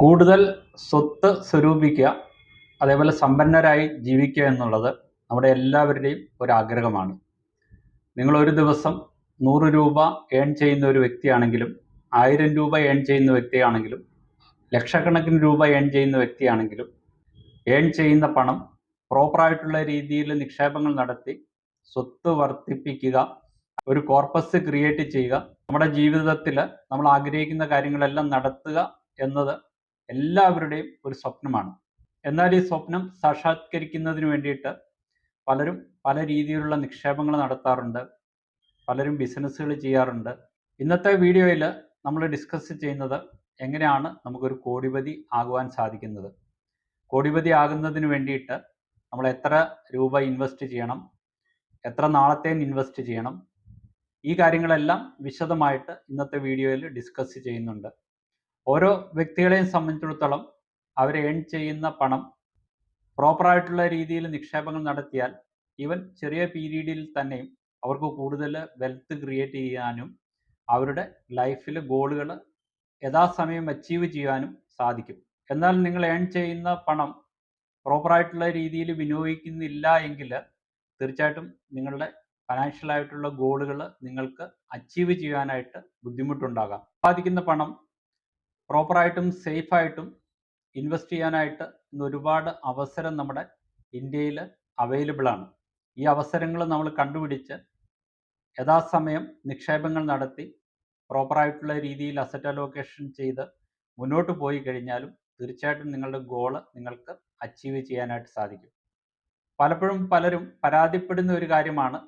കൂടുതൽ സ്വത്ത് സ്വരൂപിക്കുക, അതേപോലെ സമ്പന്നരായി ജീവിക്കുക എന്നുള്ളത് നമ്മുടെ എല്ലാവരുടെയും ഒരാഗ്രഹമാണ്. നിങ്ങൾ ഒരു ദിവസം 100 രൂപ ഏൺ ചെയ്യുന്ന ഒരു വ്യക്തിയാണെങ്കിലും, 1000 രൂപ ഏൺ ചെയ്യുന്ന വ്യക്തിയാണെങ്കിലും, ലക്ഷക്കണക്കിന് രൂപ ഏൺ ചെയ്യുന്ന വ്യക്തിയാണെങ്കിലും, ഏൺ ചെയ്യുന്ന പണം പ്രോപ്പറായിട്ടുള്ള രീതിയിൽ നിക്ഷേപങ്ങൾ നടത്തി സ്വത്ത് വർദ്ധിപ്പിക്കുക, ഒരു കോർപ്പസ് ക്രിയേറ്റ് ചെയ്യുക, നമ്മുടെ ജീവിതത്തിൽ നമ്മൾ ആഗ്രഹിക്കുന്ന കാര്യങ്ങളെല്ലാം നടത്തുക എന്നത് എല്ലാവരുടെയും ഒരു സ്വപ്നമാണ്. എന്നാൽ ഈ സ്വപ്നം സാക്ഷാത്കരിക്കുന്നതിന് വേണ്ടിയിട്ട് പലരും പല രീതിയിലുള്ള നിക്ഷേപങ്ങൾ നടത്താറുണ്ട്, പലരും ബിസിനസ്സുകൾ ചെയ്യാറുണ്ട്. ഇന്നത്തെ വീഡിയോയിൽ നമ്മൾ ഡിസ്കസ് ചെയ്യുന്നത് എങ്ങനെയാണ് നമുക്കൊരു കോടിപതി ആകുവാൻ സാധിക്കുന്നത്. കോടിപതി ആകുന്നതിന് വേണ്ടിയിട്ട് നമ്മൾ എത്ര രൂപ ഇൻവെസ്റ്റ് ചെയ്യണം, എത്ര നാളത്തേന് ഇൻവെസ്റ്റ് ചെയ്യണം, ഈ കാര്യങ്ങളെല്ലാം വിശദമായിട്ട് ഇന്നത്തെ വീഡിയോയിൽ ഡിസ്കസ് ചെയ്യുന്നുണ്ട്. ഓരോ വ്യക്തികളെയും സംബന്ധിച്ചിടത്തോളം അവർ ഏൺ ചെയ്യുന്ന പണം പ്രോപ്പറായിട്ടുള്ള രീതിയിൽ നിക്ഷേപങ്ങൾ നടത്തിയാൽ ഈവൻ ചെറിയ പീരീഡിൽ തന്നെയും അവർക്ക് കൂടുതൽ വെൽത്ത് ക്രിയേറ്റ് ചെയ്യാനും അവരുടെ ലൈഫിൽ ഗോളുകൾ യഥാസമയം അച്ചീവ് ചെയ്യാനും സാധിക്കും. എന്നാൽ നിങ്ങൾ ഏൺ ചെയ്യുന്ന പണം പ്രോപ്പറായിട്ടുള്ള രീതിയിൽ വിനിയോഗിക്കുന്നില്ല എങ്കിൽ തീർച്ചയായിട്ടും നിങ്ങളുടെ ഫിനാൻഷ്യലായിട്ടുള്ള ഗോളുകൾ നിങ്ങൾക്ക് അച്ചീവ് ചെയ്യാനായിട്ട് ബുദ്ധിമുട്ടുണ്ടാകാം. സാധിക്കുന്ന പണം പ്രോപ്പറായിട്ടും സേഫായിട്ടും ഇൻവെസ്റ്റ് ചെയ്യാനായിട്ട് ഇന്ന് ഒരുപാട് അവസരം നമ്മുടെ ഇന്ത്യയിൽ അവൈലബിൾ ആണ്. ഈ അവസരങ്ങൾ നമ്മൾ കണ്ടുപിടിച്ച് യഥാസമയം നിക്ഷേപങ്ങൾ നടത്തി പ്രോപ്പറായിട്ടുള്ള രീതിയിൽ അസറ്റ് അലോക്കേഷൻ ചെയ്ത് മുന്നോട്ട് പോയി കഴിഞ്ഞാലും തീർച്ചയായിട്ടും നിങ്ങളുടെ ഗോള് നിങ്ങൾക്ക് അച്ചീവ് ചെയ്യാനായിട്ട് സാധിക്കും. പലപ്പോഴും പലരും പരാതിപ്പെടുന്ന ഒരു കാര്യമാണ്,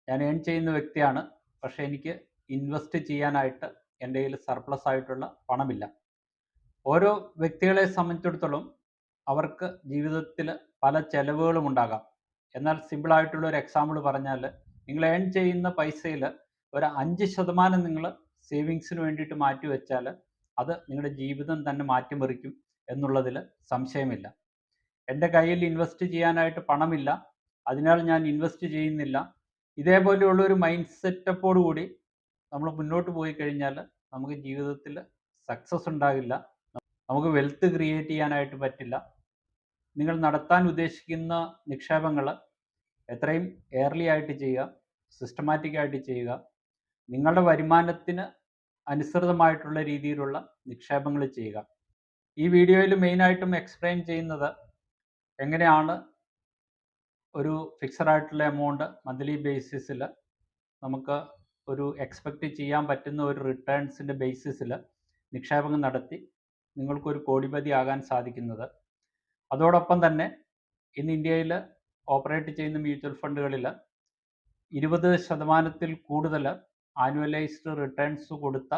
ഞാൻ ഏൺ ചെയ്യുന്ന വ്യക്തിയാണ്, പക്ഷേ എനിക്ക് ഇൻവെസ്റ്റ് ചെയ്യാനായിട്ട് എൻ്റെ കയ്യിൽ സർപ്ലസ് ആയിട്ടുള്ള പണമില്ല. ഓരോ വ്യക്തികളെ സംബന്ധിച്ചിടത്തോളം അവർക്ക് ജീവിതത്തിൽ പല ചെലവുകളും ഉണ്ടാകാം. എന്നാൽ സിമ്പിളായിട്ടുള്ള ഒരു എക്സാമ്പിൾ പറഞ്ഞാൽ, നിങ്ങൾ ഏൺ ചെയ്യുന്ന പൈസയിൽ ഒരു 5% നിങ്ങൾ സേവിങ്സിന് വേണ്ടിയിട്ട് മാറ്റി വെച്ചാൽ അത് നിങ്ങളുടെ ജീവിതം തന്നെ മാറ്റിമറിക്കും എന്നുള്ളതിൽ സംശയമില്ല. എൻ്റെ കയ്യിൽ ഇൻവെസ്റ്റ് ചെയ്യാനായിട്ട് പണമില്ല, അതിനാൽ ഞാൻ ഇൻവെസ്റ്റ് ചെയ്യുന്നില്ല, ഇതേപോലെയുള്ള ഒരു മൈൻഡ് സെറ്റപ്പോടു കൂടി നമ്മൾ മുന്നോട്ട് പോയി കഴിഞ്ഞാൽ നമുക്ക് ജീവിതത്തിൽ സക്സസ് ഉണ്ടാകില്ല, നമുക്ക് വെൽത്ത് ക്രിയേറ്റ് ചെയ്യാനായിട്ട് പറ്റില്ല. നിങ്ങൾ നടത്താൻ ഉദ്ദേശിക്കുന്ന നിക്ഷേപങ്ങൾ എത്രയും എയർലി ആയിട്ട് ചെയ്യുക, സിസ്റ്റമാറ്റിക് ആയിട്ട് ചെയ്യുക. നിങ്ങളുടെ വരുമാനത്തിന് അനുസൃതമായിട്ടുള്ള രീതിയിലുള്ള നിക്ഷേപങ്ങൾ ചെയ്യുക. ഈ വീഡിയോയിൽ മെയിനായിട്ടും എക്സ്പ്ലെയിൻ ചെയ്യുന്നത് എങ്ങനെയാണ് ഒരു ഫിക്സഡ് ആയിട്ടുള്ള എമൗണ്ട് മന്ത്ലി ബേസിസിൽ നമുക്ക് ഒരു എക്സ്പെക്റ്റ് ചെയ്യാൻ പറ്റുന്ന ഒരു റിട്ടേൺസിൻ്റെ ബേസിസിൽ നിക്ഷേപങ്ങൾ നടത്തി നിങ്ങൾക്കൊരു കോടിപതി ആകാൻ സാധിക്കുന്നത്. അതോടൊപ്പം തന്നെ ഇന്ന് ഇന്ത്യയിൽ ഓപ്പറേറ്റ് ചെയ്യുന്ന മ്യൂച്വൽ ഫണ്ടുകളിൽ 20% കൂടുതൽ ആനുവലൈസ്ഡ് റിട്ടേൺസ് കൊടുത്ത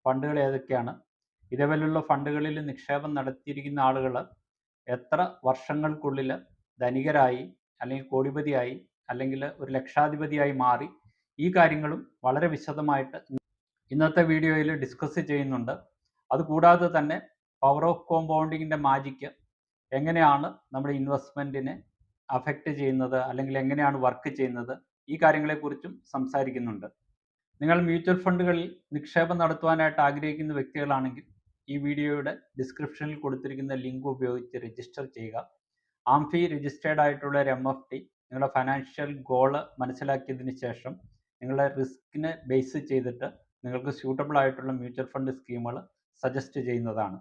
ഫണ്ടുകൾ ഏതൊക്കെയാണ്, ഇതേപോലുള്ള ഫണ്ടുകളിൽ നിക്ഷേപം നടത്തിയിരിക്കുന്ന ആളുകൾ എത്ര വർഷങ്ങൾക്കുള്ളിൽ ധനികരായി അല്ലെങ്കിൽ കോടിപതിയായി അല്ലെങ്കിൽ ഒരു ലക്ഷാധിപതിയായി മാറി, ഈ കാര്യങ്ങളും വളരെ വിശദമായിട്ട് ഇന്നത്തെ വീഡിയോയിൽ ഡിസ്കസ് ചെയ്യുന്നുണ്ട്. അതുകൂടാതെ തന്നെ പവർ ഓഫ് കോമ്പൗണ്ടിങ്ങിൻ്റെ മാജിക്ക് എങ്ങനെയാണ് നമ്മുടെ ഇൻവെസ്റ്റ്മെൻറ്റിനെ അഫക്റ്റ് ചെയ്യുന്നത് അല്ലെങ്കിൽ എങ്ങനെയാണ് വർക്ക് ചെയ്യുന്നത്, ഈ കാര്യങ്ങളെക്കുറിച്ചും സംസാരിക്കുന്നുണ്ട്. നിങ്ങൾ മ്യൂച്വൽ ഫണ്ടുകളിൽ നിക്ഷേപം നടത്തുവാനായിട്ട് ആഗ്രഹിക്കുന്ന വ്യക്തികളാണെങ്കിൽ ഈ വീഡിയോയുടെ ഡിസ്ക്രിപ്ഷനിൽ കൊടുത്തിരിക്കുന്ന ലിങ്ക് ഉപയോഗിച്ച് രജിസ്റ്റർ ചെയ്യുക. ആംഫി രജിസ്റ്റേർഡ് ആയിട്ടുള്ള ഒരു MFT നിങ്ങളുടെ ഫൈനാൻഷ്യൽ ഗോള് മനസ്സിലാക്കിയതിന് ശേഷം നിങ്ങളുടെ റിസ്കിനെ ബേസ് ചെയ്തിട്ട് നിങ്ങൾക്ക് സ്യൂട്ടബിൾ ആയിട്ടുള്ള മ്യൂച്വൽ ഫണ്ട് സ്കീമുകൾ സജസ്റ്റ് ചെയ്യുന്നതാണ്.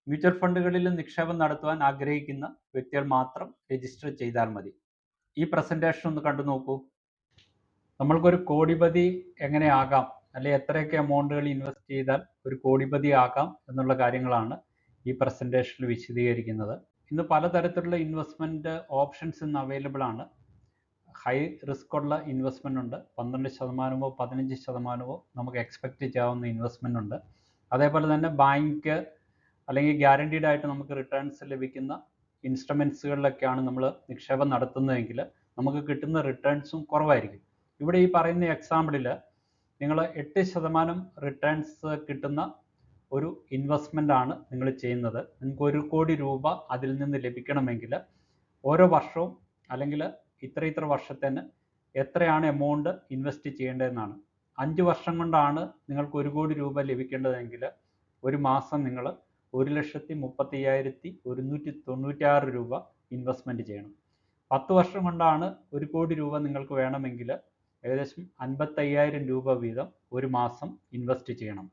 മ്യൂച്വൽ ഫണ്ടുകളിൽ നിക്ഷേപം നടത്തുവാൻ ആഗ്രഹിക്കുന്ന വ്യക്തികൾ മാത്രം രജിസ്റ്റർ ചെയ്താൽ മതി. ഈ പ്രസൻറ്റേഷൻ ഒന്ന് കണ്ടു നോക്കൂ. നമ്മൾക്കൊരു കോടിപതി എങ്ങനെ ആകാം, അല്ലെങ്കിൽ എത്രയൊക്കെ എമൗണ്ടുകൾ ഇൻവെസ്റ്റ് ചെയ്താൽ ഒരു കോടിപതി ആകാം എന്നുള്ള കാര്യങ്ങളാണ് ഈ പ്രസൻറ്റേഷനിൽ വിശദീകരിക്കുന്നത്. ഇന്ന് പലതരത്തിലുള്ള ഇൻവെസ്റ്റ്മെൻറ്റ് ഓപ്ഷൻസ് ഇന്ന് അവൈലബിൾ ആണ്. ഹൈ റിസ്ക് ഉള്ള ഇൻവെസ്റ്റ്മെൻ്റ് ഉണ്ട്, 12%, 15% നമുക്ക് എക്സ്പെക്റ്റ് ചെയ്യാവുന്ന ഇൻവെസ്റ്റ്മെൻ്റ് ഉണ്ട്. അതേപോലെ തന്നെ ബാങ്ക് അല്ലെങ്കിൽ ഗ്യാരണ്ടീഡ് ആയിട്ട് നമുക്ക് റിട്ടേൺസ് ലഭിക്കുന്ന ഇൻസ്ട്രുമെൻസുകളിലൊക്കെയാണ് നമ്മൾ നിക്ഷേപം നടത്തുന്നതെങ്കിൽ നമുക്ക് കിട്ടുന്ന റിട്ടേൺസും കുറവായിരിക്കും. ഇവിടെ ഈ പറയുന്ന എക്സാമ്പിളിൽ നിങ്ങൾ 8% റിട്ടേൺസ് കിട്ടുന്ന ഒരു ഇൻവെസ്റ്റ്മെൻ്റ് ആണ് നിങ്ങൾ ചെയ്യുന്നത്. നിങ്ങൾക്ക് 1 കോടി രൂപ അതിൽ നിന്ന് ലഭിക്കണമെങ്കിൽ ഓരോ വർഷവും അല്ലെങ്കിൽ ഇത്ര വർഷത്തിന് എത്രയാണ് എമൗണ്ട് ഇൻവെസ്റ്റ് ചെയ്യേണ്ടതെന്നാണ്. 5 വർഷം കൊണ്ടാണ് നിങ്ങൾക്ക് 1 കോടി രൂപ ലഭിക്കേണ്ടതെങ്കിൽ ഒരു മാസം നിങ്ങൾ 1,35,196 രൂപ ഇൻവെസ്റ്റ്മെൻറ്റ് ചെയ്യണം. 10 വർഷം കൊണ്ടാണ് 1 കോടി രൂപ നിങ്ങൾക്ക് വേണമെങ്കിൽ ഏകദേശം 55,000 രൂപ വീതം ഒരു മാസം ഇൻവെസ്റ്റ് ചെയ്യണം.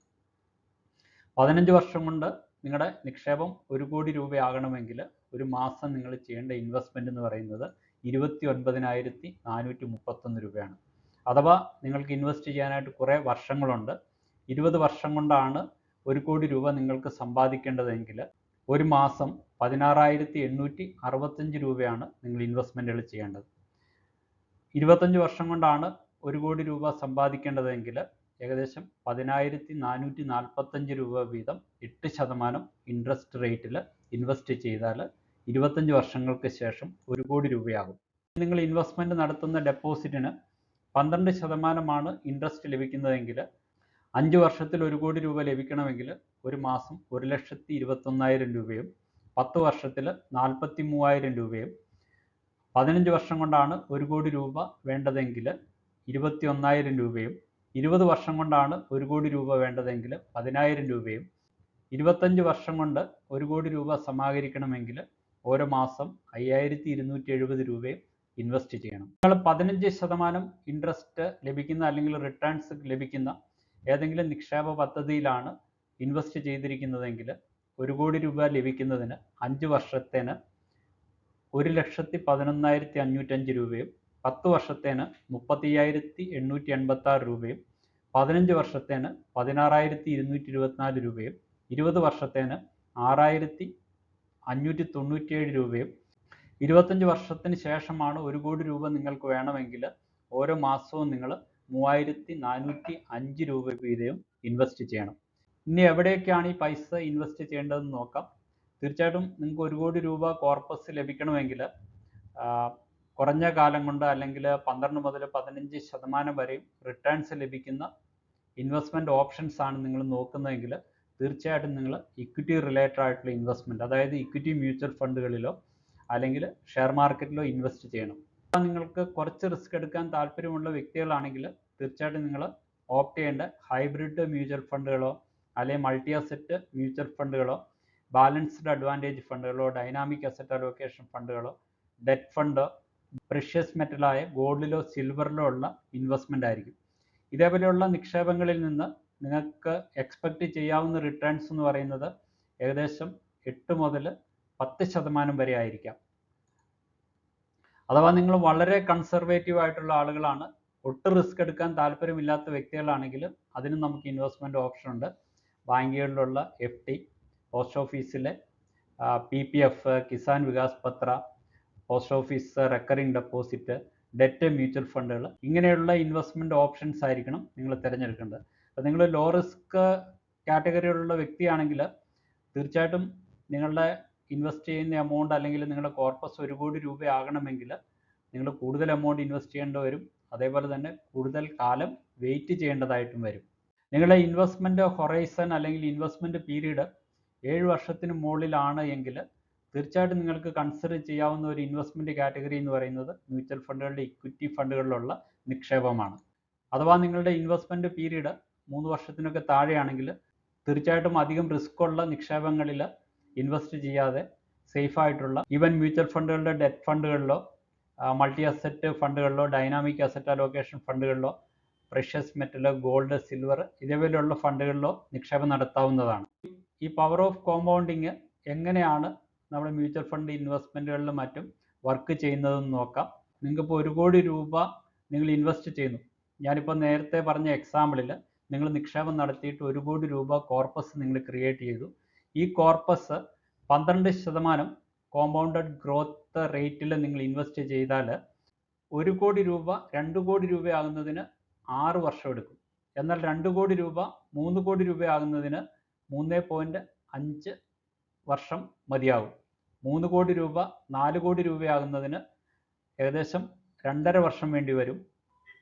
15 വർഷം കൊണ്ട് നിങ്ങളുടെ നിക്ഷേപം 1 കോടി രൂപയാകണമെങ്കിൽ ഒരു മാസം നിങ്ങൾ ചെയ്യേണ്ട ഇൻവെസ്റ്റ്മെൻറ്റ് എന്ന് പറയുന്നത് 29,431 രൂപയാണ്. അഥവാ നിങ്ങൾക്ക് ഇൻവെസ്റ്റ് ചെയ്യാനായിട്ട് കുറേ വർഷങ്ങളുണ്ട്. 20 വർഷം കൊണ്ടാണ് 1 കോടി രൂപ നിങ്ങൾക്ക് സമ്പാദിക്കേണ്ടതെങ്കിൽ ഒരു മാസം 16,865 രൂപയാണ് നിങ്ങൾ ഇൻവെസ്റ്റ്മെൻറ്റുകൾ ചെയ്യേണ്ടത്. 25 വർഷം കൊണ്ടാണ് 1 കോടി രൂപ സമ്പാദിക്കേണ്ടതെങ്കിൽ ഏകദേശം 10,445 രൂപ വീതം 8% ഇൻട്രസ്റ്റ് റേറ്റിൽ ഇൻവെസ്റ്റ് ചെയ്താൽ 25 വർഷങ്ങൾക്ക് ശേഷം 1 കോടി രൂപയാകും. നിങ്ങൾ ഇൻവെസ്റ്റ്മെൻറ്റ് നടത്തുന്ന ഡെപ്പോസിറ്റിന് 12% ഇൻട്രസ്റ്റ് ലഭിക്കുന്നതെങ്കിൽ 5 വർഷത്തിൽ 1 കോടി രൂപ ലഭിക്കണമെങ്കിൽ ഒരു മാസം 1,21,000 രൂപയും 10 വർഷത്തിൽ 43,000 രൂപയും 15 വർഷം കൊണ്ടാണ് 1 കോടി രൂപ വേണ്ടതെങ്കിൽ 21,000 രൂപയും 20 വർഷം കൊണ്ടാണ് 1 കോടി രൂപ വേണ്ടതെങ്കിൽ 10,000 രൂപയും 25 വർഷം കൊണ്ട് 1 കോടി രൂപ സമാഹരിക്കണമെങ്കിൽ ഓരോ മാസം 5,270 രൂപയും ഇൻവെസ്റ്റ് ചെയ്യണം. നിങ്ങൾ 15% ഇൻട്രസ്റ്റ് ലഭിക്കുന്ന അല്ലെങ്കിൽ റിട്ടേൺസ് ലഭിക്കുന്ന ഏതെങ്കിലും നിക്ഷേപ പദ്ധതിയിലാണ് ഇൻവെസ്റ്റ് ചെയ്തിരിക്കുന്നതെങ്കിൽ 1 കോടി രൂപ ലഭിക്കുന്നതിന് 5 വർഷത്തേന് 1,11,505 രൂപയും 10 വർഷത്തേന് 35,886 രൂപയും 15 വർഷത്തേന് 16,224 രൂപയും 20 വർഷത്തേന് 6,597 രൂപയും 25 വർഷത്തിന് ശേഷമാണ് 1 കോടി രൂപ നിങ്ങൾക്ക് വേണമെങ്കിൽ ഓരോ മാസവും നിങ്ങൾ 3,405 രൂപ വീതം ഇൻവെസ്റ്റ് ചെയ്യണം. ഇനി എവിടെയൊക്കെയാണ് ഈ പൈസ ഇൻവെസ്റ്റ് ചെയ്യേണ്ടതെന്ന് നോക്കാം. തീർച്ചയായിട്ടും നിങ്ങൾക്ക് 1 കോടി രൂപ കോർപ്പസ് ലഭിക്കണമെങ്കിൽ കുറഞ്ഞ കാലം കൊണ്ട് അല്ലെങ്കിൽ 12 മുതൽ 15% വരെയും റിട്ടേൺസ് ലഭിക്കുന്ന ഇൻവെസ്റ്റ്മെൻറ്റ് ഓപ്ഷൻസ് ആണ് നിങ്ങൾ നോക്കുന്നതെങ്കിൽ തീർച്ചയായിട്ടും നിങ്ങൾ ഇക്വിറ്റി റിലേറ്റഡ് ആയിട്ടുള്ള ഇൻവെസ്റ്റ്മെൻറ്റ്, അതായത് ഇക്വിറ്റി മ്യൂച്വൽ ഫണ്ടുകളിലോ അല്ലെങ്കിൽ ഷെയർ മാർക്കറ്റിലോ ഇൻവെസ്റ്റ് ചെയ്യണം. നിങ്ങൾക്ക് കുറച്ച് റിസ്ക് എടുക്കാൻ താല്പര്യമുള്ള വ്യക്തികളാണെങ്കിൽ തീർച്ചയായിട്ടും നിങ്ങൾ ഓപ്റ്റ് ചെയ്യേണ്ട ഹൈബ്രിഡ് മ്യൂച്വൽ ഫണ്ടുകളോ അല്ലെങ്കിൽ മൾട്ടി അസറ്റ് മ്യൂച്വൽ ഫണ്ടുകളോ ബാലൻസ്ഡ് അഡ്വാൻറ്റേജ് ഫണ്ടുകളോ ഡൈനാമിക് അസറ്റ് അലോക്കേഷൻ ഫണ്ടുകളോ ഡെറ്റ് ഫണ്ടോ പ്രഷ്യസ് മെറ്റലായ ഗോൾഡിലോ സിൽവറിലോ ഉള്ള ഇൻവെസ്റ്റ്മെൻ്റ് ആയിരിക്കും. ഇതേപോലെയുള്ള നിക്ഷേപങ്ങളിൽ നിന്ന് നിങ്ങൾക്ക് എക്സ്പെക്റ്റ് ചെയ്യാവുന്ന റിട്ടേൺസ് എന്ന് പറയുന്നത് ഏകദേശം 8 മുതൽ 10% വരെ ആയിരിക്കാം. അഥവാ നിങ്ങൾ വളരെ കൺസർവേറ്റീവ് ആയിട്ടുള്ള ആളുകളാണ്, ഒട്ടും റിസ്ക് എടുക്കാൻ താല്പര്യമില്ലാത്ത വ്യക്തികളാണെങ്കിൽ അതിന് നമുക്ക് ഇൻവെസ്റ്റ്മെൻറ്റ് ഓപ്ഷൻ ഉണ്ട്. ബാങ്കുകളിലുള്ള FD, പോസ്റ്റ് ഓഫീസിലെ PPF, Kisan Vikas Patra, post office recurring deposit, debt mutual ഫണ്ടുകൾ, ഇങ്ങനെയുള്ള ഇൻവെസ്റ്റ്മെൻറ്റ് ഓപ്ഷൻസ് ആയിരിക്കണം നിങ്ങൾ തിരഞ്ഞെടുക്കേണ്ടത്. അപ്പോൾ നിങ്ങൾ ലോ റിസ്ക് കാറ്റഗറിയിലുള്ള വ്യക്തിയാണെങ്കിൽ തീർച്ചയായിട്ടും നിങ്ങളുടെ ഇൻവെസ്റ്റ് ചെയ്യുന്ന എമൗണ്ട് അല്ലെങ്കിൽ നിങ്ങളുടെ കോർപ്പസ് 1 കോടി രൂപയാകണമെങ്കിൽ നിങ്ങൾ കൂടുതൽ എമൗണ്ട് ഇൻവെസ്റ്റ് ചെയ്യേണ്ടി വരും. അതേപോലെ തന്നെ കൂടുതൽ കാലം വെയിറ്റ് ചെയ്യേണ്ടതായിട്ടും വരും. നിങ്ങളുടെ ഇൻവെസ്റ്റ്മെൻറ്റ് ഹൊറൈസൺ അല്ലെങ്കിൽ ഇൻവെസ്റ്റ്മെൻറ്റ് പീരീഡ് 7 വർഷത്തിന് മുകളിലാണ് എങ്കിൽ തീർച്ചയായിട്ടും നിങ്ങൾക്ക് കൺസിഡർ ചെയ്യാവുന്ന ഒരു ഇൻവെസ്റ്റ്മെൻറ്റ് കാറ്റഗറി എന്ന് പറയുന്നത് മ്യൂച്വൽ ഫണ്ടുകളുടെ ഇക്വിറ്റി ഫണ്ടുകളിലുള്ള നിക്ഷേപമാണ്. അഥവാ നിങ്ങളുടെ ഇൻവെസ്റ്റ്മെൻറ്റ് പീരീഡ് 3 വർഷത്തിനൊക്കെ താഴെയാണെങ്കിൽ തീർച്ചയായിട്ടും അധികം റിസ്ക് ഉള്ള നിക്ഷേപങ്ങളിൽ ഇൻവെസ്റ്റ് ചെയ്യാതെ സേഫ് ആയിട്ടുള്ള ഈവൻ മ്യൂച്വൽ ഫണ്ടുകളുടെ ഡെറ്റ് ഫണ്ടുകളിലോ മൾട്ടി അസറ്റ് ഫണ്ടുകളിലോ ഡൈനാമിക് അസറ്റ് അലോക്കേഷൻ ഫണ്ടുകളിലോ പ്രഷ്യസ് മെറ്റൽ, ഗോൾഡ്, സിൽവർ ഇതേപോലെയുള്ള ഫണ്ടുകളിലോ നിക്ഷേപം നടത്താവുന്നതാണ്. ഈ പവർ ഓഫ് കോമ്പൗണ്ടിങ് എങ്ങനെയാണ് നമ്മുടെ മ്യൂച്വൽ ഫണ്ട് ഇൻവെസ്റ്റ്മെൻറ്റുകളിലും മറ്റും വർക്ക് ചെയ്യുന്നതെന്ന് നോക്കാം. നിങ്ങൾക്കിപ്പോൾ 1 കോടി രൂപ നിങ്ങൾ ഇൻവെസ്റ്റ് ചെയ്യുന്നു. ഞാനിപ്പോൾ നേരത്തെ പറഞ്ഞ എക്സാമ്പിളിൽ നിങ്ങൾ നിക്ഷേപം നടത്തിയിട്ട് 1 കോടി രൂപ കോർപ്പസ് നിങ്ങൾ ക്രിയേറ്റ് ചെയ്തു. ഈ കോർപ്പസ് 12% കോമ്പൗണ്ടഡ് ഗ്രോത്ത് റേറ്റിൽ നിങ്ങൾ ഇൻവെസ്റ്റ് ചെയ്താൽ 1 കോടി രൂപ 2 കോടി രൂപയാകുന്നതിന് 6 വർഷം എടുക്കും. എന്നാൽ 2 കോടി രൂപ 3 കോടി രൂപയാകുന്നതിന് 3.5 വർഷം മതിയാകും. 3 കോടി രൂപ 4 കോടി രൂപയാകുന്നതിന് ഏകദേശം 2.5 വർഷം വേണ്ടി വരും.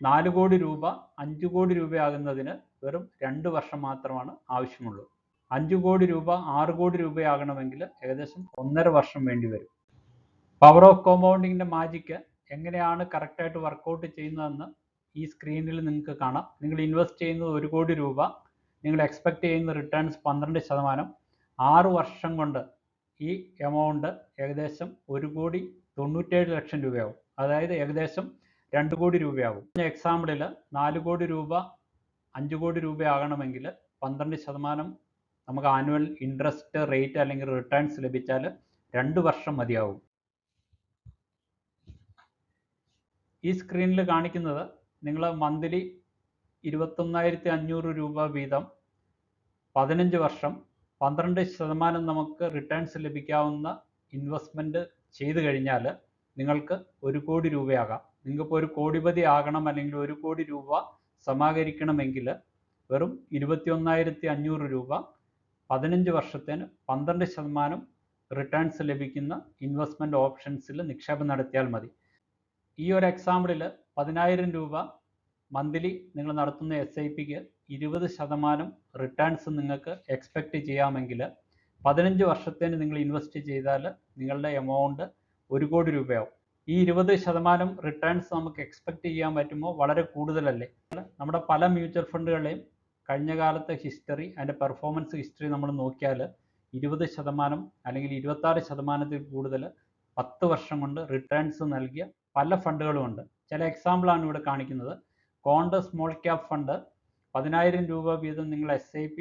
4 കോടി രൂപ 5 കോടി രൂപയാകുന്നതിന് വെറും 2 വർഷം മാത്രമാണ് ആവശ്യമുള്ളൂ. 5 കോടി രൂപ 6 കോടി രൂപയാകണമെങ്കിൽ ഏകദേശം 1.5 വർഷം വേണ്ടി വരും. പവർ ഓഫ് കോമ്പൗണ്ടിങ്ങിൻ്റെ മാജിക്ക് എങ്ങനെയാണ് കറക്റ്റായിട്ട് വർക്കൗട്ട് ചെയ്യുന്നതെന്ന് ഈ സ്ക്രീനിൽ നിങ്ങൾക്ക് കാണാം. നിങ്ങൾ ഇൻവെസ്റ്റ് ചെയ്യുന്നത് 1 കോടി രൂപ, നിങ്ങൾ എക്സ്പെക്റ്റ് ചെയ്യുന്ന റിട്ടേൺസ് 12%, 6 വർഷം കൊണ്ട് ഈ എമൗണ്ട് ഏകദേശം 1,97,00,000 രൂപയാവും. അതായത് ഏകദേശം 2 കോടി രൂപയാവും. എക്സാമ്പിളിൽ 4 കോടി രൂപ 5 കോടി രൂപയാകണമെങ്കിൽ 12% നമുക്ക് ആനുവൽ ഇൻട്രസ്റ്റ് റേറ്റ് അല്ലെങ്കിൽ റിട്ടേൺസ് ലഭിച്ചാൽ 2 വർഷം മതിയാവും. ഈ സ്ക്രീനിൽ കാണിക്കുന്നത് നിങ്ങൾ മന്ത്ലി 21,500 രൂപ വീതം 15 വർഷം 12% നമുക്ക് റിട്ടേൺസ് ലഭിക്കാവുന്ന ഇൻവെസ്റ്റ്മെൻറ്റ് ചെയ്തു കഴിഞ്ഞാൽ നിങ്ങൾക്ക് 1 കോടി രൂപയാകാം. നിങ്ങൾക്കിപ്പോൾ ഒരു കോടിപതി ആകണം അല്ലെങ്കിൽ 1 കോടി രൂപ സമാഹരിക്കണമെങ്കിൽ വെറും 21,500 രൂപ 15 വർഷത്തിന് 12% റിട്ടേൺസ് ലഭിക്കുന്ന ഇൻവെസ്റ്റ്മെൻറ്റ് ഓപ്ഷൻസിൽ നിക്ഷേപം നടത്തിയാൽ മതി. ഈ ഒരു എക്സാമ്പിളിൽ 10,000 രൂപ മന്ത്ലി നിങ്ങൾ നടത്തുന്ന SIPക്ക് 20% റിട്ടേൺസ് നിങ്ങൾക്ക് എക്സ്പെക്റ്റ് ചെയ്യാമെങ്കിൽ 15 വർഷത്തിന് നിങ്ങൾ ഇൻവെസ്റ്റ് ചെയ്താൽ നിങ്ങളുടെ എമൗണ്ട് 1 കോടി രൂപയാവും. ഈ 20% റിട്ടേൺസ് നമുക്ക് എക്സ്പെക്റ്റ് ചെയ്യാൻ പറ്റുമ്പോൾ വളരെ കൂടുതലല്ലേ? നമ്മുടെ പല മ്യൂച്വൽ ഫണ്ടുകളെയും കഴിഞ്ഞ കാലത്തെ ഹിസ്റ്ററി, അതിൻ്റെ പെർഫോമൻസ് ഹിസ്റ്ററി നമ്മൾ നോക്കിയാൽ 20% അല്ലെങ്കിൽ 26%-ൽ കൂടുതൽ 10 വർഷം കൊണ്ട് റിട്ടേൺസ് നൽകിയ പല ഫണ്ടുകളുമുണ്ട്. ചില എക്സാമ്പിളാണ് ഇവിടെ കാണിക്കുന്നത്. കോണ്ട് സ്മോൾ ക്യാപ് ഫണ്ട് 10,000 രൂപ വീതം നിങ്ങൾ SIP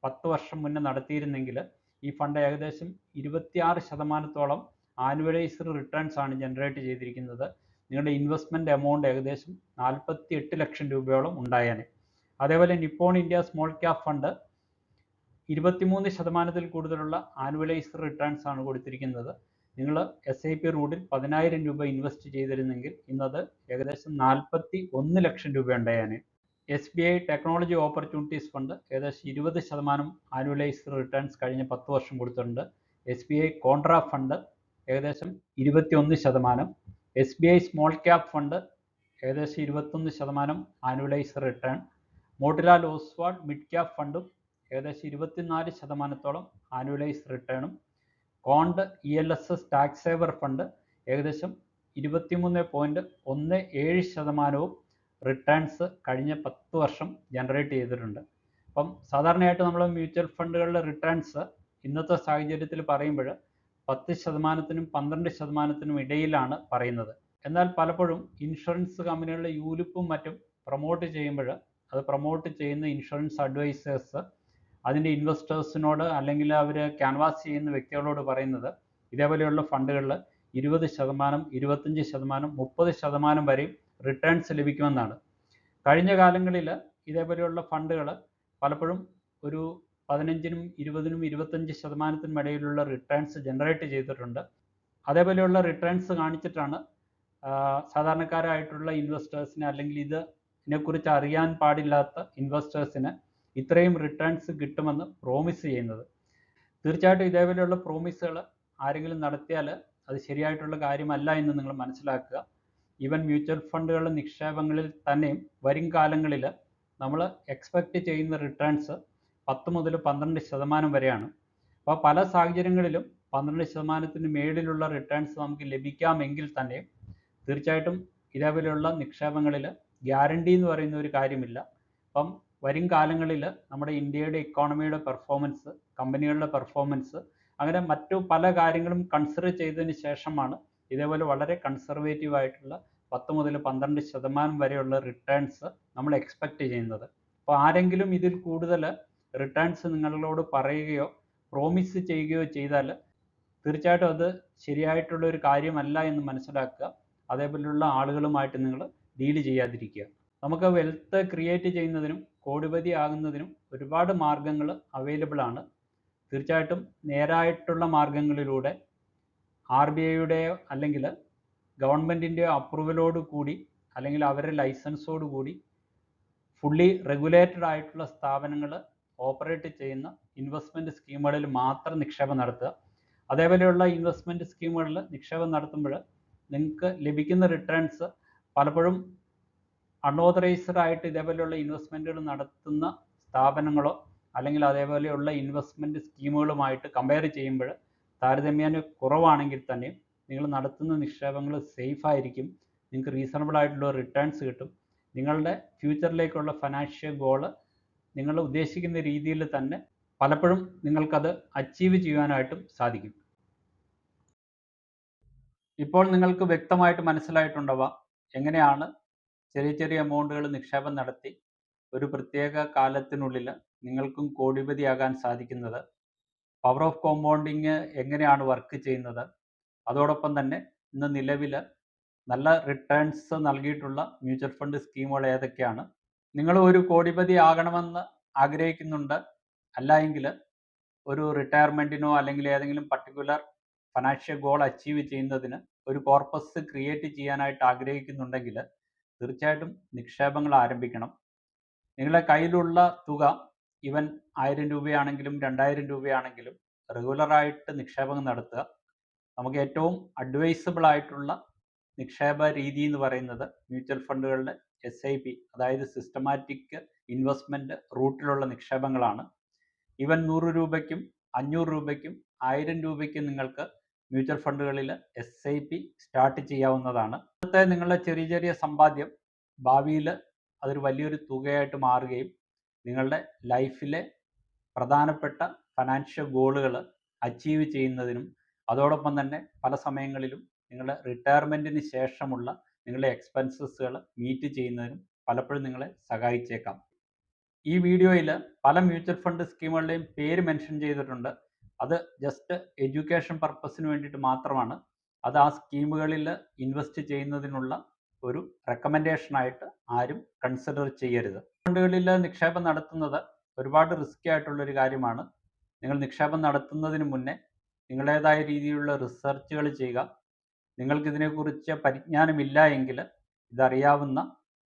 10 വർഷം മുന്നേ നടത്തിയിരുന്നെങ്കിൽ ഈ ഫണ്ട് ഏകദേശം 26%-ഓളം ആനുവലൈസ്ഡ് റിട്ടേൺസ് ആണ് ജനറേറ്റ് ചെയ്തിരിക്കുന്നത്. നിങ്ങളുടെ ഇൻവെസ്റ്റ്മെൻറ്റ് എമൗണ്ട് ഏകദേശം 48 ലക്ഷം രൂപയോളം ഉണ്ടായേനെ. അതേപോലെ Nippon India small cap fund 23%-ൽ കൂടുതലുള്ള ആനുവലൈസ്ഡ് റിട്ടേൺസ് ആണ് കൊടുത്തിരിക്കുന്നത്. നിങ്ങൾ SIP റൂട്ടിൽ 10,000 രൂപ ഇൻവെസ്റ്റ് ചെയ്തിരുന്നെങ്കിൽ ഇന്നത് ഏകദേശം 41 ലക്ഷം രൂപ ഉണ്ടായേനെ. SBI ടെക്നോളജി ഓപ്പർച്യൂണിറ്റീസ് ഫണ്ട് ഏകദേശം 20% ആനുവലൈസ്ഡ് റിട്ടേൺസ് കഴിഞ്ഞ 10 വർഷം കൊടുത്തിട്ടുണ്ട്. SBI കോൺട്രാ ഫണ്ട് ഏകദേശം 21%. SBI സ്മോൾ ക്യാപ് ഫണ്ട് ഏകദേശം 21% annualised return. Motilal Oswal mid cap ഫണ്ടും ഏകദേശം 24%-ഓളം ആനുവലൈസ്ഡ് റിട്ടേണും. Quant ELSS tax saver fund ഏകദേശം 23.17% റിട്ടേൺസ് കഴിഞ്ഞ 10 വർഷം ജനറേറ്റ് ചെയ്തിട്ടുണ്ട്. അപ്പം സാധാരണയായിട്ട് നമ്മൾ മ്യൂച്വൽ ഫണ്ടുകളുടെ റിട്ടേൺസ് ഇന്നത്തെ സാഹചര്യത്തിൽ പറയുമ്പോൾ 10%-നും 12%-നും ഇടയിലാണ് പറയുന്നത്. എന്നാൽ പലപ്പോഴും ഇൻഷുറൻസ് കമ്പനികളുടെ യൂലിപ്പും മറ്റും പ്രൊമോട്ട് ചെയ്യുമ്പോൾ അത് പ്രൊമോട്ട് ചെയ്യുന്ന ഇൻഷുറൻസ് അഡ്വൈസേഴ്സ് അതിൻ്റെ ഇൻവെസ്റ്റേഴ്സിനോട് അല്ലെങ്കിൽ അവർ ക്യാൻവാസ് ചെയ്യുന്ന വ്യക്തികളോട് പറയുന്നത് ഇതേപോലെയുള്ള ഫണ്ടുകളിൽ 20%, 25%, 30% വരെയും റിട്ടേൺസ് ലഭിക്കുമെന്നാണ്. കഴിഞ്ഞ കാലങ്ങളിൽ ഇതേപോലെയുള്ള ഫണ്ടുകൾ പലപ്പോഴും ഒരു 15-നും 20-നും 25%-നും ഇടയിലുള്ള റിട്ടേൺസ് ജനറേറ്റ് ചെയ്തിട്ടുണ്ട്. അതേപോലെയുള്ള റിട്ടേൺസ് കാണിച്ചിട്ടാണ് സാധാരണക്കാരായിട്ടുള്ള ഇൻവെസ്റ്റേഴ്സിന് അല്ലെങ്കിൽ ഇതിനെക്കുറിച്ച് അറിയാൻ പാടില്ലാത്ത ഇൻവെസ്റ്റേഴ്സിന് ഇത്രയും റിട്ടേൺസ് കിട്ടുമെന്ന് പ്രോമിസ് ചെയ്യുന്നത്. തീർച്ചയായിട്ടും ഇതേപോലെയുള്ള പ്രോമിസുകൾ ആരെങ്കിലും നടത്തിയാൽ അത് ശരിയായിട്ടുള്ള കാര്യമല്ല എന്ന് നിങ്ങൾ മനസ്സിലാക്കുക. ഈവൻ മ്യൂച്വൽ ഫണ്ടുകളുടെ നിക്ഷേപങ്ങളിൽ തന്നെയും വരും കാലങ്ങളിൽ നമ്മൾ എക്സ്പെക്റ്റ് ചെയ്യുന്ന റിട്ടേൺസ് 10 മുതൽ 12% വരെയാണ്. അപ്പോൾ പല സാഹചര്യങ്ങളിലും 12%-ന് മേളിലുള്ള റിട്ടേൺസ് നമുക്ക് ലഭിക്കാമെങ്കിൽ തന്നെ തീർച്ചയായിട്ടും ഇതേപോലെയുള്ള നിക്ഷേപങ്ങളിൽ ഗ്യാരണ്ടി എന്ന് പറയുന്ന ഒരു കാര്യമില്ല. അപ്പം വരും കാലങ്ങളിൽ നമ്മുടെ ഇന്ത്യയുടെ ഇക്കോണമിയുടെ പെർഫോമൻസ്, കമ്പനികളുടെ പെർഫോമൻസ്, അങ്ങനെ മറ്റു പല കാര്യങ്ങളും കൺസിഡർ ചെയ്തതിന് ശേഷമാണ് ഇതേപോലെ വളരെ കൺസർവേറ്റീവ് ആയിട്ടുള്ള 10 മുതൽ 12% വരെയുള്ള റിട്ടേൺസ് നമ്മൾ എക്സ്പെക്റ്റ് ചെയ്യുന്നത്. അപ്പോൾ ആരെങ്കിലും ഇതിൽ കൂടുതൽ റിട്ടേൺസ് നിങ്ങളോട് പറയുകയോ പ്രോമിസ് ചെയ്യുകയോ ചെയ്താൽ തീർച്ചയായിട്ടും അത് ശരിയായിട്ടുള്ള ഒരു കാര്യമല്ല എന്ന് മനസ്സിലാക്കുക. അതേപോലെയുള്ള ആളുകളുമായിട്ട് നിങ്ങൾ ഡീൽ ചെയ്യാതിരിക്കുക. നമുക്ക് വെൽത്ത് ക്രിയേറ്റ് ചെയ്യുന്നതിനും കോടിപതി ആകുന്നതിനും ഒരുപാട് മാർഗങ്ങൾ അവൈലബിൾ ആണ്. തീർച്ചയായിട്ടും നേരായിട്ടുള്ള മാർഗങ്ങളിലൂടെ RBIയുടെയോ അല്ലെങ്കിൽ ഗവൺമെൻറ്റിൻ്റെയോ അപ്രൂവലോട് കൂടി അല്ലെങ്കിൽ അവരുടെ ലൈസൻസോട് കൂടി ഫുള്ളി റെഗുലേറ്റഡ് ആയിട്ടുള്ള സ്ഥാപനങ്ങൾ ഓപ്പറേറ്റ് ചെയ്യുന്ന ഇൻവെസ്റ്റ്മെൻറ്റ് സ്കീമുകളിൽ മാത്രം നിക്ഷേപം നടത്തുക. അതേപോലെയുള്ള ഇൻവെസ്റ്റ്മെൻറ്റ് സ്കീമുകളിൽ നിക്ഷേപം നടത്തുമ്പോൾ നിങ്ങൾക്ക് ലഭിക്കുന്ന റിട്ടേൺസ് പലപ്പോഴും അൺഓതറൈസ്ഡ് ആയിട്ട് ഇതേപോലെയുള്ള ഇൻവെസ്റ്റ്മെൻറ്റുകൾ നടത്തുന്ന സ്ഥാപനങ്ങളോ അല്ലെങ്കിൽ അതേപോലെയുള്ള ഇൻവെസ്റ്റ്മെൻറ്റ് സ്കീമുകളുമായിട്ട് കമ്പയർ ചെയ്യുമ്പോൾ താരതമ്യേന കുറവാണെങ്കിൽ തന്നെ നിങ്ങൾ നടത്തുന്ന നിക്ഷേപങ്ങൾ സേഫ് ആയിരിക്കും. നിങ്ങൾക്ക് റീസണബിൾ ആയിട്ടുള്ള റിട്ടേൺസ് കിട്ടും. നിങ്ങളുടെ ഫ്യൂച്ചറിലേക്കുള്ള ഫിനാൻഷ്യൽ ഗോള് നിങ്ങൾ ഉദ്ദേശിക്കുന്ന രീതിയിൽ തന്നെ പലപ്പോഴും നിങ്ങൾക്കത് അച്ചീവ് ചെയ്യുവാനായിട്ടും സാധിക്കും. ഇപ്പോൾ നിങ്ങൾക്ക് വ്യക്തമായിട്ട് മനസ്സിലായിട്ടുണ്ടാവാം എങ്ങനെയാണ് ചെറിയ ചെറിയ എമൗണ്ടുകൾ നിക്ഷേപം നടത്തി ഒരു പ്രത്യേക കാലത്തിനുള്ളിൽ നിങ്ങൾക്കും കോടിപതിയാകാൻ സാധിക്കുന്നത്. പവർ ഓഫ് കോമ്പൗണ്ടിങ് എങ്ങനെയാണ് വർക്ക് ചെയ്യുന്നത്, അതോടൊപ്പം തന്നെ ഇന്ന് നിലവിൽ നല്ല റിട്ടേൺസ് നൽകിയിട്ടുള്ള മ്യൂച്വൽ ഫണ്ട് സ്കീമുകൾ ഏതൊക്കെയാണ്, നിങ്ങൾ ഒരു കോടിപതി ആകണമെന്ന് ആഗ്രഹിക്കുന്നുണ്ട്, അല്ല എങ്കിൽ ഒരു റിട്ടയർമെൻറ്റിനോ അല്ലെങ്കിൽ ഏതെങ്കിലും പർട്ടിക്കുലർ ഫിനാൻഷ്യൽ ഗോൾ അച്ചീവ് ചെയ്യുന്നതിന് ഒരു കോർപ്പസ് ക്രിയേറ്റ് ചെയ്യാനായിട്ട് ആഗ്രഹിക്കുന്നുണ്ടെങ്കിൽ തീർച്ചയായിട്ടും നിക്ഷേപങ്ങൾ ആരംഭിക്കണം. നിങ്ങളുടെ കയ്യിലുള്ള തുക ഈവൻ 1000 രൂപയാണെങ്കിലും 2000 രൂപയാണെങ്കിലും റെഗുലറായിട്ട് നിക്ഷേപം നടത്തുക. നമുക്ക് ഏറ്റവും അഡ്വൈസബിൾ ആയിട്ടുള്ള നിക്ഷേപ രീതി എന്ന് പറയുന്നത് മ്യൂച്വൽ ഫണ്ടുകളുടെ SIP, അതായത് സിസ്റ്റമാറ്റിക് ഇൻവെസ്റ്റ്മെൻറ്റ് റൂട്ടിലുള്ള നിക്ഷേപങ്ങളാണ്. ഈവൻ 100 രൂപയ്ക്കും 500 രൂപയ്ക്കും 1000 രൂപയ്ക്കും നിങ്ങൾക്ക് മ്യൂച്വൽ ഫണ്ടുകളിൽ SIP സ്റ്റാർട്ട് ചെയ്യാവുന്നതാണ്. ഇന്നത്തെ നിങ്ങളുടെ ചെറിയ ചെറിയ സമ്പാദ്യം ഭാവിയിൽ അതൊരു വലിയൊരു തുകയായിട്ട് മാറുകയും നിങ്ങളുടെ ലൈഫിലെ പ്രധാനപ്പെട്ട ഫിനാൻഷ്യൽ ഗോളുകൾ അച്ചീവ് ചെയ്യുന്നതിനും അതോടൊപ്പം തന്നെ പല സമയങ്ങളിലും നിങ്ങളുടെ റിട്ടയർമെൻറ്റിന് ശേഷമുള്ള നിങ്ങളുടെ എക്സ്പെൻസസുകൾ മീറ്റ് ചെയ്യുന്നതിനും പലപ്പോഴും നിങ്ങളെ സഹായിച്ചേക്കാം. ഈ വീഡിയോയിൽ പല മ്യൂച്വൽ ഫണ്ട് സ്കീമുകളുടെയും പേര് മെൻഷൻ ചെയ്തിട്ടുണ്ട്. അത് ജസ്റ്റ് എഡ്യൂക്കേഷൻ പർപ്പസിന് വേണ്ടിയിട്ട് മാത്രമാണ്. അത് ആ സ്കീമുകളിൽ ഇൻവെസ്റ്റ് ചെയ്യുന്നതിനുള്ള ഒരു റെക്കമെൻഡേഷനായിട്ട് ആരും കൺസിഡർ ചെയ്യരുത്. ഫണ്ടുകളിൽ നിക്ഷേപം നടത്തുന്നത് ഒരുപാട് റിസ്കി ആയിട്ടുള്ളൊരു കാര്യമാണ്. നിങ്ങൾ നിക്ഷേപം നടത്തുന്നതിന് മുന്നേ നിങ്ങളുടേതായ രീതിയിലുള്ള റിസർച്ചുകൾ ചെയ്യുക. നിങ്ങൾക്കിതിനെക്കുറിച്ച് പരിജ്ഞാനമില്ല എങ്കിൽ ഇതറിയാവുന്ന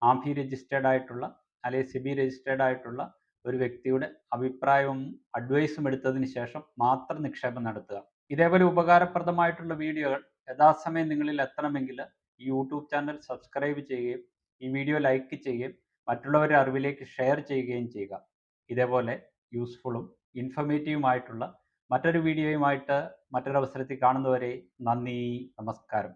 ആംഫി രജിസ്റ്റേർഡ് ആയിട്ടുള്ള അല്ലെങ്കിൽ സെബി രജിസ്റ്റേർഡ് ആയിട്ടുള്ള ഒരു വ്യക്തിയുടെ അഭിപ്രായവും അഡ്വൈസും എടുത്തതിന് ശേഷം മാത്രം നിക്ഷേപം നടത്തുക. ഇതേപോലെ ഉപകാരപ്രദമായിട്ടുള്ള വീഡിയോകൾ യഥാസമയം നിങ്ങളിൽ എത്തണമെങ്കിൽ ഈ യൂട്യൂബ് ചാനൽ സബ്സ്ക്രൈബ് ചെയ്യുകയും ഈ വീഡിയോ ലൈക്ക് ചെയ്യുകയും മറ്റുള്ളവരുടെ അറിവിലേക്ക് ഷെയർ ചെയ്യുകയും ചെയ്യുക. ഇതേപോലെ യൂസ്ഫുള്ളും ഇൻഫർമേറ്റീവുമായിട്ടുള്ള മറ്റൊരു വീഡിയോയുമായിട്ട് മറ്റൊരവസരത്തിൽ കാണുന്നവരെ നന്ദി, നമസ്കാരം.